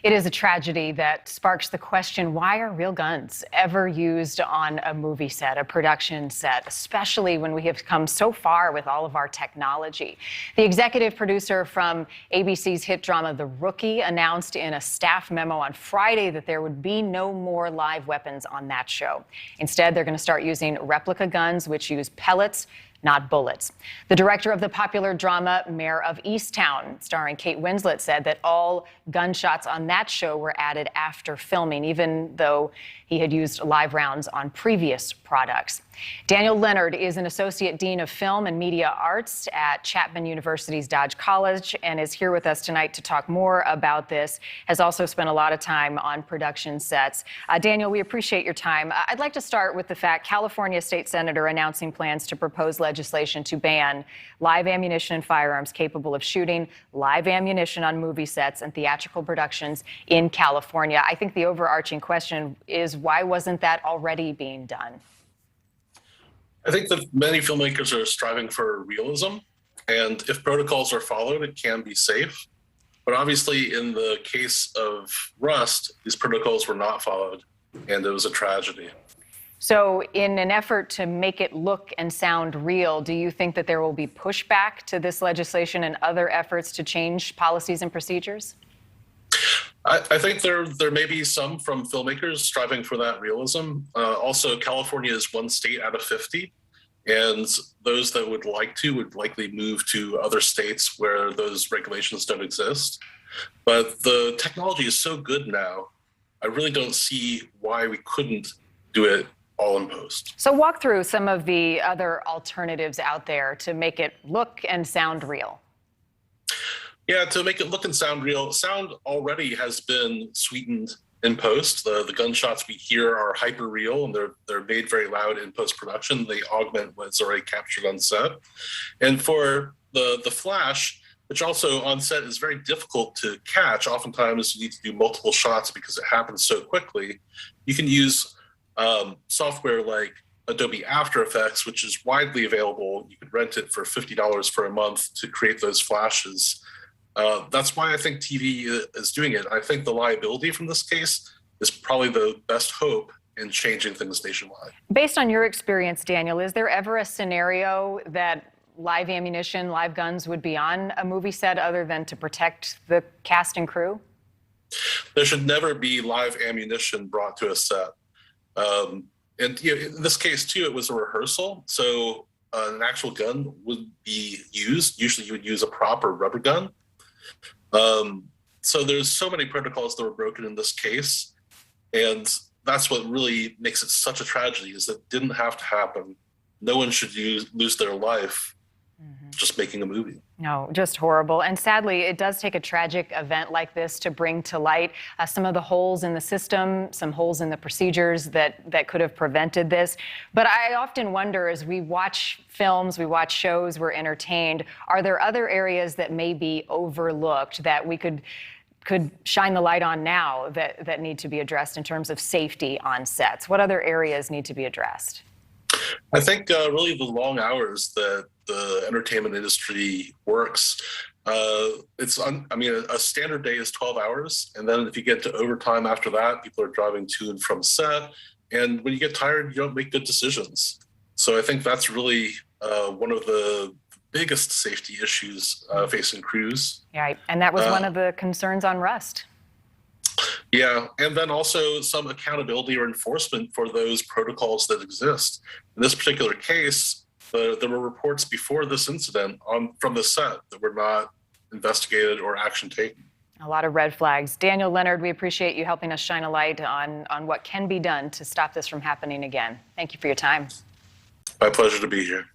It is a tragedy that sparks the question, why are real guns ever used on a movie set, a production set, especially when we have come so far with all of our technology? The executive producer from ABC's hit drama The Rookie announced in a staff memo on Friday that there would be no more live weapons on that show. Instead, they're going to start using replica guns, which use pellets, not bullets. The director of the popular drama Mayor of Easttown, starring Kate Winslet, said that all gunshots on that show were added after filming, even though he had used live rounds on previous products. Daniel Leonard is an associate dean of film and media arts at Chapman University's Dodge College and is here with us tonight to talk more about this. Has also spent a lot of time on production sets. Daniel, we appreciate your time. I'd like to start with the fact California State Senator announcing plans to propose legislation to ban live ammunition and firearms capable of shooting live ammunition on movie sets and theatrical productions in California. I think the overarching question is, why wasn't that already being done? I think that many filmmakers are striving for realism, and if protocols are followed, it can be safe. But obviously, in the case of Rust, these protocols were not followed, and it was a tragedy. So in an effort to make it look and sound real, do you think that there will be pushback to this legislation and other efforts to change policies and procedures? I think there may be some from filmmakers striving for that realism. Also, California is one state out of 50, and those that would likely move to other states where those regulations don't exist. But the technology is so good now, I really don't see why we couldn't do it all in post. So walk through some of the other alternatives out there to make it look and sound real. Yeah, to make it look and sound real, sound already has been sweetened in post. The gunshots we hear are hyper real, and they're made very loud in post production. They augment what's already captured on set. And for the flash, which also on set is very difficult to catch, oftentimes you need to do multiple shots because it happens so quickly. You can use software like Adobe After Effects, which is widely available. You can rent it for $50 for a month to create those flashes. That's why I think TV is doing it. I think the liability from this case is probably the best hope in changing things nationwide. Based on your experience, Daniel, is there ever a scenario that live ammunition, live guns would be on a movie set other than to protect the cast and crew? There should never be live ammunition brought to a set. And in this case, too, it was a rehearsal. So an actual gun would be used. Usually you would use a proper rubber gun. So there's so many protocols that were broken in this case, and that's what really makes it such a tragedy, is that it didn't have to happen. No one should lose their life just making a movie. No, just horrible. And sadly, it does take a tragic event like this to bring to light some of the holes in the system, some holes in the procedures that could have prevented this. But I often wonder, as we watch films, we watch shows, we're entertained, are there other areas that may be overlooked that we could shine the light on now that need to be addressed in terms of safety on sets? What other areas need to be addressed? I think really the long hours that the entertainment industry works. A standard day is 12 hours. And then if you get to overtime after that, people are driving to and from set. And when you get tired, you don't make good decisions. So I think that's really one of the biggest safety issues facing crews. Right. And that was one of the concerns on Rust. Yeah, and then also some accountability or enforcement for those protocols that exist. In this particular case, there were reports before this incident from the set that were not investigated or action taken. A lot of red flags. Daniel Leonard, we appreciate you helping us shine a light on what can be done to stop this from happening again. Thank you for your time. My pleasure to be here.